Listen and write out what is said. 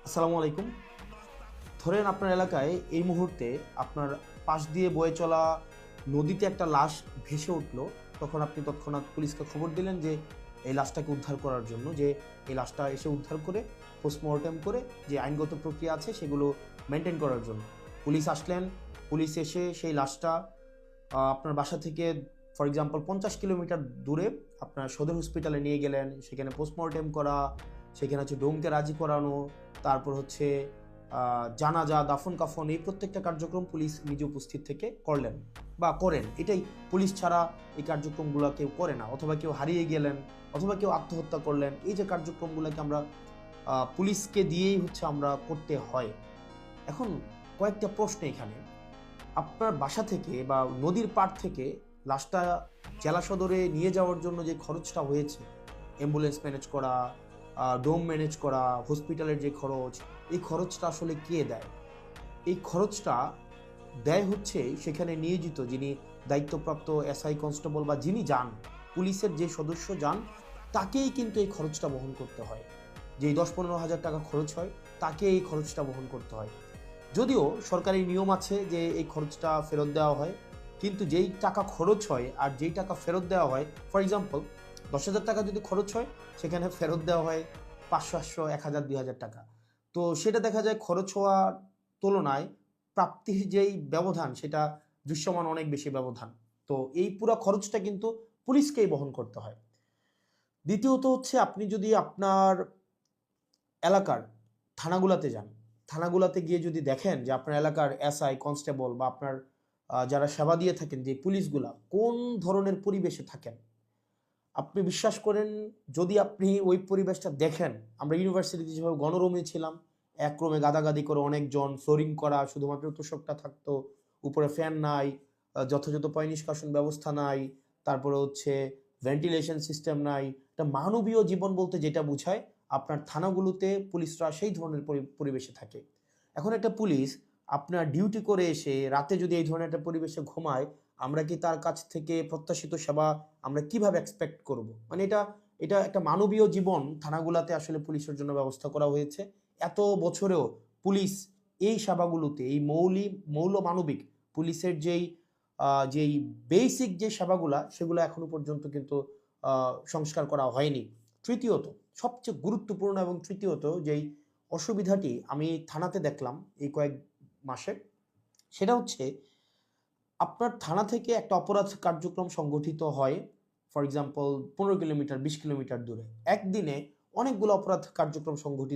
আসসালামু আলাইকুম। ধরেন আপনার এলাকায় এই মুহূর্তে আপনার পাশ দিয়ে বয়ে চলা নদীতে একটা লাশ ভেসে উঠলো। তখন আপনি তৎক্ষণাৎ পুলিশকে খবর দিলেন যে এই লাশটাকে উদ্ধার করার জন্য, যে এই লাশটা এসে উদ্ধার করে পোস্টমর্টেম করে যে আইনগত প্রক্রিয়া আছে সেগুলো মেনটেন করার জন্য পুলিশ আসলেন। পুলিশ এসে সেই লাশটা আপনার বাসা থেকে ফর এক্সাম্পল 50 কিলোমিটার দূরে আপনার সদর হসপিটালে নিয়ে গেলেন। সেখানে পোস্টমর্টেম করা, সেখানে হচ্ছে ডোমকে রাজি করানো, তারপর হচ্ছে জানাজা, দাফন কাফন, এই প্রত্যেকটা কার্যক্রম পুলিশ নিজে উপস্থিত থেকে করলেন বা করেন। এটাই, পুলিশ ছাড়া এই কার্যক্রমগুলো কেউ করে না। অথবা কেউ হারিয়ে গেলেন, অথবা কেউ আত্মহত্যা করলেন, এই যে কার্যক্রমগুলোকে আমরা পুলিশকে দিয়েই হচ্ছে আমরা করতে হয়। এখন কয়েকটা প্রশ্ন এখানে। আপনার বাসা থেকে বা নদীর পাড় থেকে লাশটা জেলা সদরে নিয়ে যাওয়ার জন্য যে খরচটা হয়েছে, অ্যাম্বুলেন্স ম্যানেজ করা, ডোম ম্যানেজ করা, হসপিটালের যে খরচ, এই খরচটা আসলে কে দেয়? এই খরচটা দেয় হচ্ছে সেখানে নিয়োজিত যিনি দায়িত্বপ্রাপ্ত এসআই, কনস্টেবল বা যিনি যান, পুলিশের যে সদস্য যান, তাকেই কিন্তু এই খরচটা বহন করতে হয়। যেই 10-15 হাজার টাকা খরচ হয়, তাকে এই খরচটা বহন করতে হয়। যদিও সরকারি নিয়ম আছে যে এই খরচটা ফেরত দেওয়া হয়, কিন্তু যেই টাকা খরচ হয় আর যেই টাকা ফেরত দেওয়া হয়, ফর এক্সাম্পল 10,000 টাকা যদি খরচ হয়, সেখানে ফেরত দেওয়া হয় 500, 800, 1,000, 2,000 টাকা। তো সেটা দেখা যায় খরচ হওয়ার তুলনায় প্রাপ্তির যেই ব্যবধান, সেটা দৃশ্যমান অনেক বেশি ব্যবধান। তো এই পুরো খরচটা কিন্তু পুলিশকেই বহন করতে হয়। দ্বিতীয়ত হচ্ছে, আপনি যদি আপনার এলাকার থানাগুলাতে যান, থানাগুলাতে গিয়ে যদি দেখেন যে আপনার এলাকার এসআই, কনস্টেবল বা আপনার যারা সেবা দিয়ে থাকেন যে পুলিশগুলা কোন ধরনের পরিবেশে থাকেন, আপনি বিশ্বাস করেন, যদি আপনি ওই পরিবেশটা দেখেন। আমরা ইউনিভার্সিটিতে যেভাবে গণরুমে ছিলাম, এক রুমে গাদাগাদি করে অনেকজন, ফ্লোরিং করা, শুধুমাত্র তোষকটা থাকতো, উপরে ফ্যান নাই, যথাযথ পয় নিষ্কাশন ব্যবস্থা নাই, তারপরে হচ্ছে ভেন্টিলেশন সিস্টেম নাই। একটা মানবীয় জীবন বলতে যেটা বোঝায়, আপনার থানাগুলোতে পুলিশরা সেই ধরনের পরিবেশে থাকে। এখন একটা পুলিশ আপনার ডিউটি করে এসে রাতে যদি এই ধরনের একটা পরিবেশে ঘুমায়, আমরা কি তার কাছ থেকে প্রত্যাশিত সেবা আমরা কিভাবে এক্সপেক্ট করব? মানে এটা এটা একটা মানবীয় জীবন থানাগুলাতে আসলে পুলিশের জন্য ব্যবস্থা করা হয়েছে। এত বছরেও পুলিশ এই সেবাগুলোতে, এই মৌল মানবিক পুলিশের যেই বেসিক যে সেবাগুলা, সেগুলো এখনো পর্যন্ত কিন্তু সংস্কার করা হয়নি। তৃতীয়ত, সবচেয়ে গুরুত্বপূর্ণ এবং তৃতীয়ত যেই অসুবিধাটি আমি থানাতে দেখলাম এই কয়েক মাসে, সেটা হচ্ছে আপনার থানা থেকে একটা অপরাধ কার্যক্রম সংগঠিত হয়, ফর এক্সাম্পল 15 কিলোমিটার, 20 কিলোমিটার দূরে। একদিনে অনেকগুলো অপরাধ কার্যক্রম সংগঠিত